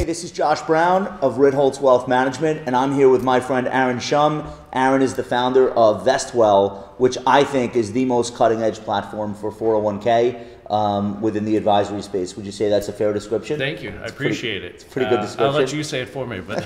this is Josh Brown of Ritholtz Wealth Management, and I'm here with my friend Aaron Schumm. Aaron is the founder of Vestwell, which I think is the most cutting-edge platform for 401k within the advisory space. Would you say that's a fair description? Thank you. I appreciate it. It's a pretty good description. I'll let you say it for me, but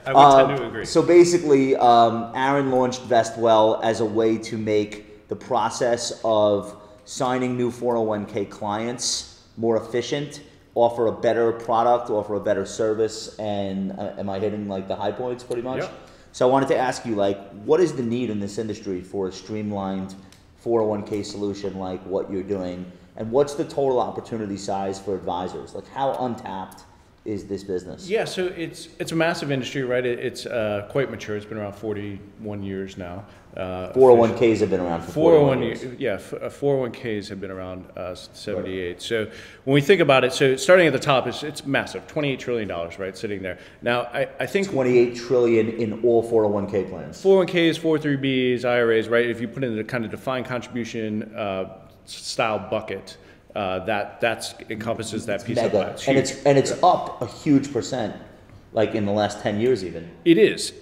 I would tend to agree. So basically, Aaron launched Vestwell as a way to make the process of signing new 401k clients more efficient, offer a better product, offer a better service, and am I hitting like the high points pretty much? Yep. So I wanted to ask you, like, what is the need in this industry for a streamlined 401k solution like what you're doing, and what's the total opportunity size for advisors? Like, how untapped is this business? Yeah, so it's a massive industry, right? It's quite mature. It's been around 41 years now. 401ks have been around for 41 years. Yeah, 401ks have been around 78. So when we think about it, so starting at the top, it's massive, $28 trillion, right, sitting there. Now, I think 28 trillion in all 401k plans. 401ks, 403bs, IRAs, right? If you put in the kind of defined contribution style bucket, that encompasses that piece of it. And it's up a huge percent, like in the last 10 years even. It is.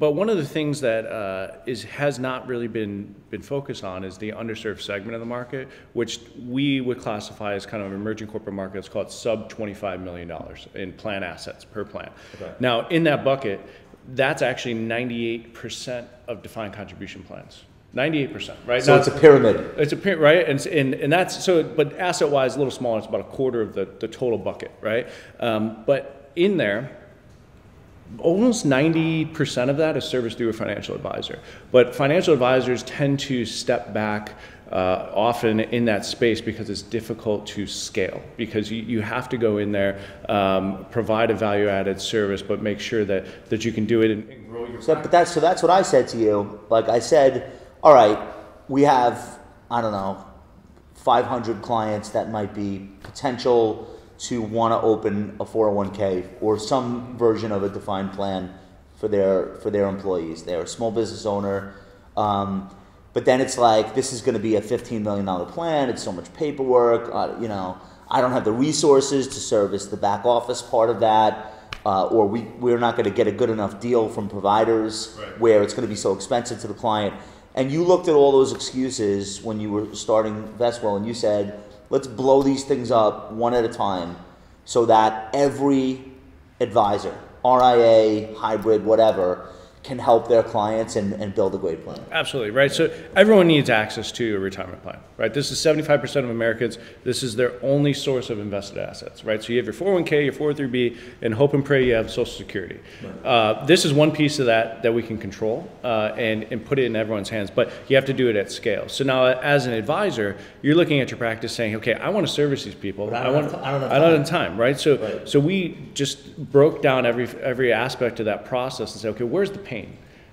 But one of the things that has not really been focused on is the underserved segment of the market, which we would classify as kind of an emerging corporate market. Let's call it sub $25 million in plan assets per plan. Okay. Now, in that bucket, that's actually 98% of defined contribution plans. 98%, right? So it's a pyramid. It's a pyramid, right? And that's so. But asset-wise, a little smaller. It's about a quarter of the total bucket, right? But in there, almost 90% of that is serviced through a financial advisor. But financial advisors tend to step back often in that space because it's difficult to scale, because you have to go in there, provide a value-added service, but make sure that you can do it and grow your. So that's what I said to you. Like I said, all right, we have, I don't know, 500 clients that might be potential to want to open a 401k or some version of a defined plan for their employees. They're a small business owner, but then it's like, this is going to be a $15 million plan. It's so much paperwork. You know, I don't have the resources to service the back office part of that, or we're not going to get a good enough deal from providers, right, where it's going to be so expensive to the client. And you looked at all those excuses when you were starting Vestwell, and you said, let's blow these things up one at a time so that every advisor, RIA, hybrid, whatever, can help their clients and build a great plan. Absolutely, right? So everyone needs access to a retirement plan, right? This is 75% of Americans. This is their only source of invested assets, right? So you have your 401k, your 403b, and hope and pray you have Social Security. Right. This is one piece of that we can control and put it in everyone's hands, but you have to do it at scale. So now, as an advisor, you're looking at your practice saying, okay, I want to service these people. But I don't have time, right? So we just broke down every aspect of that process and said, okay, where's the pain?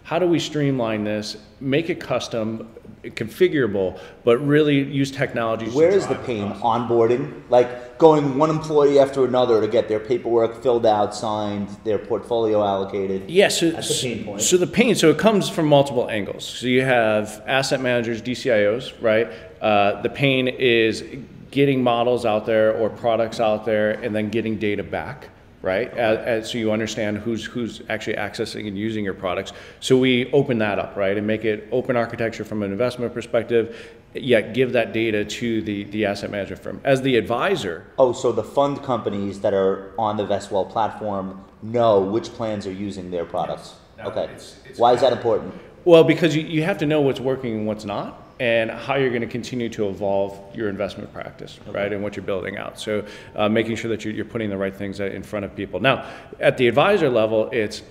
How do we streamline this, make it custom, configurable, but really use technology? Where is the pain? Onboarding? Like going one employee after another to get their paperwork filled out, signed, their portfolio allocated? Yes, yeah, that's the pain point. So it comes from multiple angles. So you have asset managers, DCIOs, right? The pain is getting models out there or products out there and then getting data back, right? So you understand who's actually accessing and using your products. So we open that up, right, and make it open architecture from an investment perspective, yet give that data to the asset management firm. As the advisor. Oh, so the fund companies that are on the Vestwell platform know which plans are using their products. Yes. Okay. Why is that important? Well, because you have to know what's working and what's not, and how you're going to continue to evolve your investment practice, okay, right, and what you're building out. So making sure that you're putting the right things in front of people. Now, at the advisor level, it's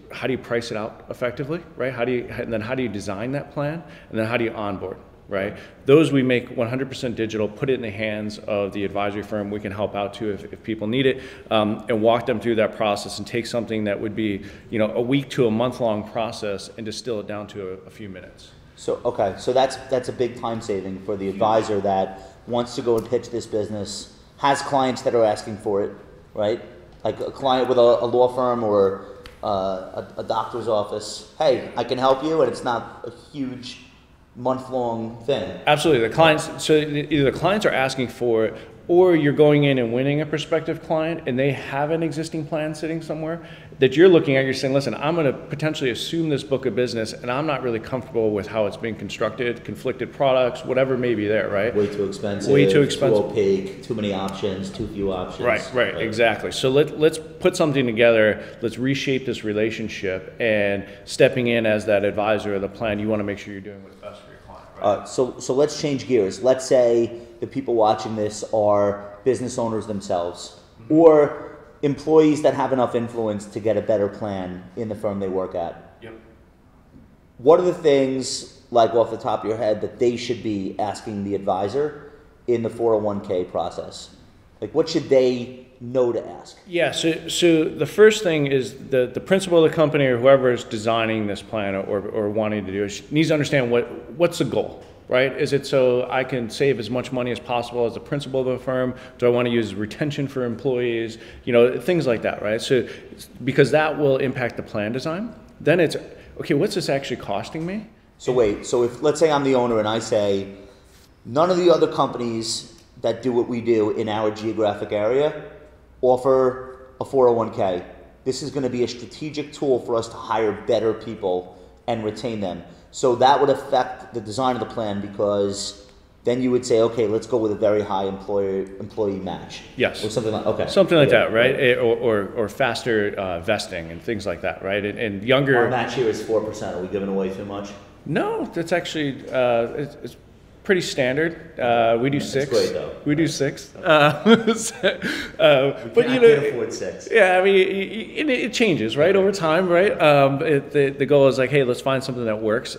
how do you price it out effectively, right? And then how do you design that plan, and then how do you onboard, right? Those we make 100% digital, put it in the hands of the advisory firm. We can help out too if people need it, and walk them through that process and take something that would be, you know, a week to a month long process and distill it down to a few minutes. So, okay, so that's a big time saving for the advisor that wants to go and pitch this business, has clients that are asking for it, right? Like a client with a law firm or a doctor's office. Hey, I can help you, and it's not a huge month-long thing. Absolutely. The clients, so either the clients are asking for it or you're going in and winning a prospective client and they have an existing plan sitting somewhere that you're looking at, you're saying, listen, I'm going to potentially assume this book of business and I'm not really comfortable with how it's being constructed, conflicted products, whatever may be there, right? Way too expensive. Too opaque, too many options, too few options. Right, exactly. So let's put something together, let's reshape this relationship, and stepping in as that advisor of the plan, you want to make sure you're doing what's best for your client, right? So let's change gears. Let's say the people watching this are business owners themselves, or employees that have enough influence to get a better plan in the firm they work at. Yep. What are the things, like off the top of your head, that they should be asking the advisor in the 401k process? Like, what should they know to ask? Yeah, so the first thing is the principal of the company or whoever is designing this plan or wanting to do it needs to understand what's the goal, right? Is it so I can save as much money as possible as the principal of the firm? Do I want to use retention for employees? Things like that, right? So because that will impact the plan design. Then it's, okay, what's this actually costing me? So wait, so if, let's say I'm the owner and I say, none of the other companies that do what we do in our geographic area offer a 401k. This is going to be a strategic tool for us to hire better people and retain them. So that would affect the design of the plan, because then you would say, okay, let's go with a very high employee match. Yes. Or something like, okay. Something like that, right? Or faster vesting and things like that, right? And younger. Our match here is 4%. Are we giving away too much? No, that's actually, it's pretty standard. We do 6. That's great, though. We do 6. But can't afford 6. Yeah, I mean, it changes, right, over time, right? The goal is like, hey, let's find something that works.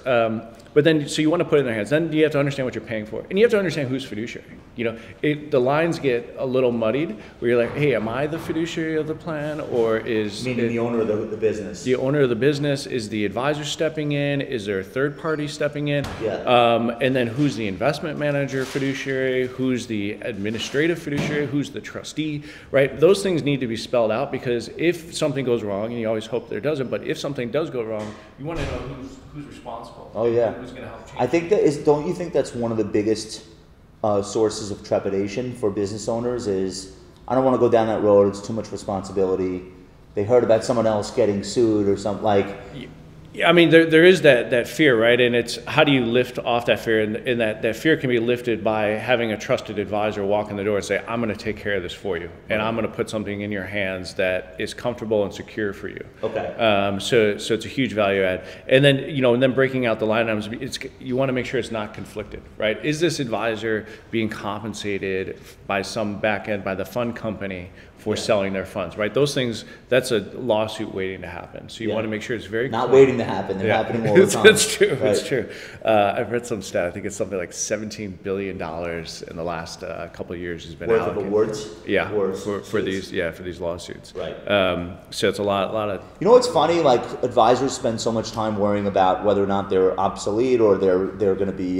But then, so you want to put it in their hands. Then you have to understand what you're paying for, and you have to understand who's fiduciary. The lines get a little muddied, where you're like, hey, am I the fiduciary of the plan, or is meaning the owner of the business? The owner of the business, is the advisor stepping in? Is there a third party stepping in? Yeah. And then who's the investment manager fiduciary? Who's the administrative fiduciary? Who's the trustee? Right? Those things need to be spelled out, because if something goes wrong, and you always hope there doesn't, but if something does go wrong, you want to know who's responsible. Oh yeah. Who's going to help change? I think don't you think that's one of the biggest sources of trepidation for business owners is, I don't want to go down that road, it's too much responsibility. They heard about someone else getting sued or something, like. I mean, there is that fear, right? And it's, how do you lift off that fear? And that fear can be lifted by having a trusted advisor walk in the door and say, I'm going to take care of this for you, and I'm going to put something in your hands that is comfortable and secure for you. Okay. So it's a huge value add. And then, and then breaking out the line items, you want to make sure it's not conflicted, right? Is this advisor being compensated by some back end, by the fund company, for selling their funds, right? Those things, that's a lawsuit waiting to happen. So you want to make sure it's very not clear. waiting to happen. They're happening all the time. That's true. Right. That's true. I've read some stat. I think it's something like $17 billion in the last couple of years has been worth allocated. of awards. Yeah, awards, for these lawsuits. Right. So it's a lot of. You know what's funny? Like, advisors spend so much time worrying about whether or not they're obsolete or they're going to be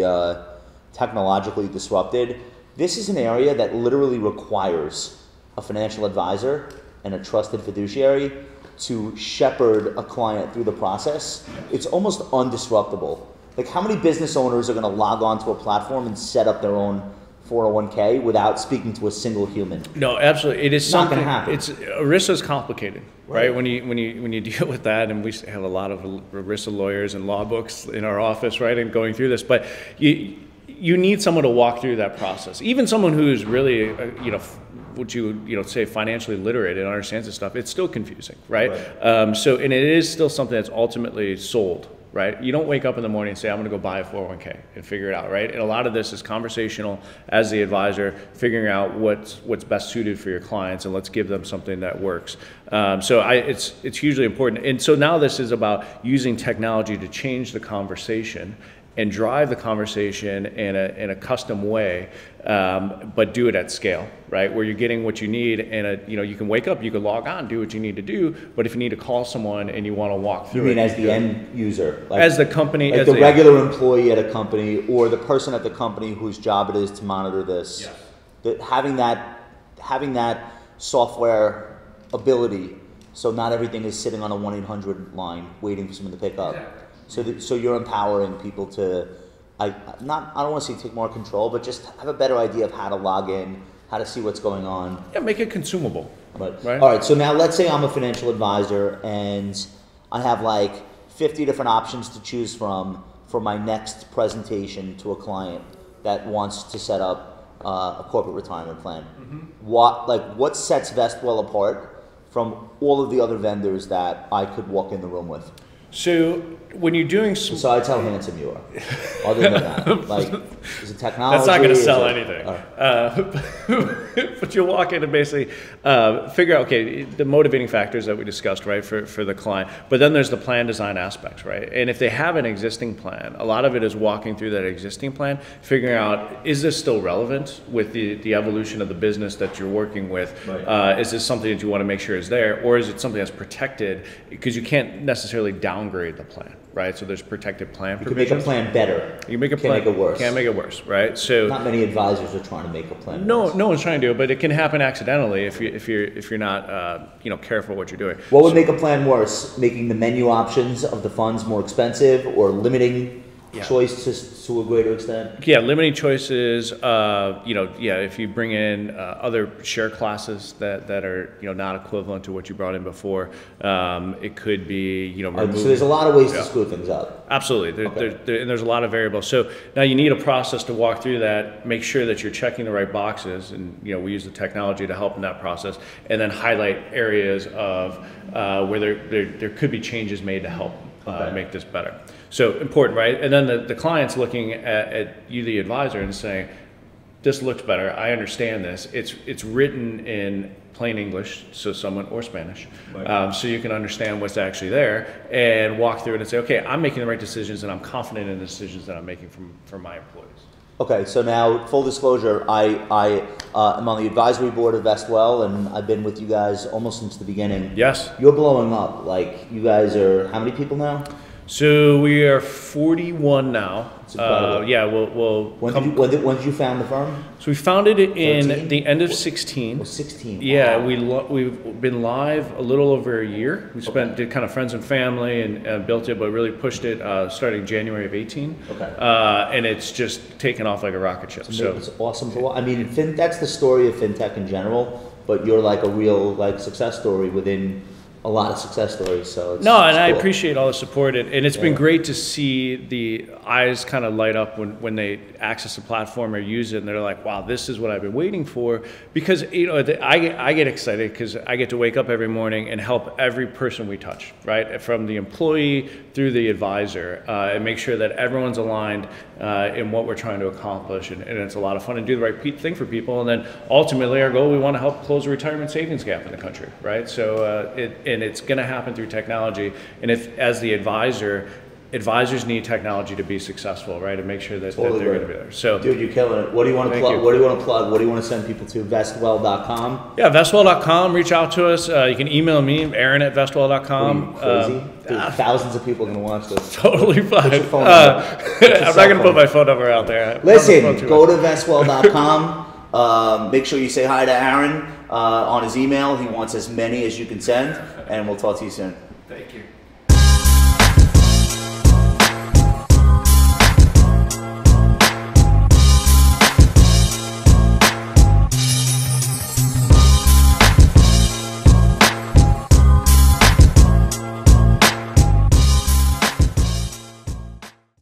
technologically disrupted. This is an area that literally requires a financial advisor and a trusted fiduciary to shepherd a client through the process. It's almost undisruptible. Like, how many business owners are going to log on to a platform and set up their own 401k without speaking to a single human? No, absolutely. It is not something. Going to happen. ERISA is complicated, right? When you deal with that, and we have a lot of ERISA lawyers and law books in our office, right, and going through this, but you need someone to walk through that process. Even someone who's really, would you say financially literate and understands this stuff, it's still confusing, right? So, and it is still something that's ultimately sold, right? You don't wake up in the morning and say, I'm going to go buy a 401k and figure it out, right? And a lot of this is conversational as the advisor, figuring out what's best suited for your clients, and let's give them something that works. It's hugely important. And so now this is about using technology to change the conversation and drive the conversation in a custom way, but do it at scale, right? Where you're getting what you need, and you can wake up, you can log on, do what you need to do, but if you need to call someone and you want to walk through, you mean as the end user, like, as the company, like as the regular employee at a company, or the person at the company whose job it is to monitor this, having that software ability, so not everything is sitting on a 1-800 line waiting for someone to pick up. Exactly. So you're empowering people to, I don't want to say take more control, but just have a better idea of how to log in, how to see what's going on. Yeah, make it consumable. Right. All right. So now let's say I'm a financial advisor and I have like 50 different options to choose from for my next presentation to a client that wants to set up a corporate retirement plan. What sets Vestwell apart from all of the other vendors that I could walk in the room with? So when you're doing besides how handsome you are, other than that, like, is it technology? That's not going to sell anything. But you walk in and basically figure out, okay, the motivating factors that we discussed, right, for the client. But then there's the plan design aspects, right? And if they have an existing plan, a lot of it is walking through that existing plan, figuring out, is this still relevant with the evolution of the business that you're working with? Right. Is this something that you want to make sure is there, or is it something that's protected? Because you can't necessarily downgrade the plan, right? So there's protected plan provisions. You can make a plan better. You can make a plan. Can't make it worse. Can't make it worse, right? So not many advisors are trying to make a plan. No one's trying to do it, but it can happen accidentally if you're not careful what you're doing. What would make a plan worse? Making the menu options of the funds more expensive, or limiting choice to a greater extent? Yeah, limiting choices. If you bring in other share classes that are not equivalent to what you brought in before, it could be so there's a lot of ways to screw things up. Absolutely, and there's a lot of variables. So now you need a process to walk through that, make sure that you're checking the right boxes, and we use the technology to help in that process, and then highlight areas of where there could be changes made to help make this better. So important, right? And then the client's looking at you, the advisor, and saying, this looks better, I understand this. It's written in plain English, so someone, or Spanish, right. So you can understand what's actually there and walk through it and say, okay, I'm making the right decisions and I'm confident in the decisions that I'm making for my employees. Okay, so now, full disclosure, I am on the advisory board of Vestwell, and I've been with you guys almost since the beginning. Yes. You're blowing up. Like, you guys are, how many people now? So we are 41 now. When did you found the firm? So we founded it in 13? the end of 16. Oh, 16. Yeah, wow. we've been live a little over a year. We did kind of friends and family and built it, but really pushed it starting January of 18. Okay. And it's just taken off like a rocket ship. It's awesome to watch. I mean, that's the story of fintech in general, but you're like a real success story within a lot of success stories. So it's I cool. appreciate all the support, and it's been great to see the eyes kind of light up when they access the platform or use it, and they're like, wow, this is what I've been waiting for. Because I get excited because I get to wake up every morning and help every person we touch, right, from the employee through the advisor, and make sure that everyone's aligned in what we're trying to accomplish, and it's a lot of fun and do the right thing for people. And then ultimately our goal, we want to help close the retirement savings gap in the country, right? So and it's going to happen through technology. And if, as the advisor, advisors need technology to be successful, right? And make sure that they're going to be there. So, dude, you're killing it. What do you want to plug? What do you want to plug? What do you want to send people to? Vestwell.com? Yeah, Vestwell.com. Reach out to us. You can email me, Aaron@Vestwell.com. Crazy? Dude, thousands of people are going to watch this. Totally fine. Put your phone number. I'm not going to put my phone number out there. Listen, go to Vestwell.com. Make sure you say hi to Aaron on his email. He wants as many as you can send, and we'll talk to you soon. Thank you.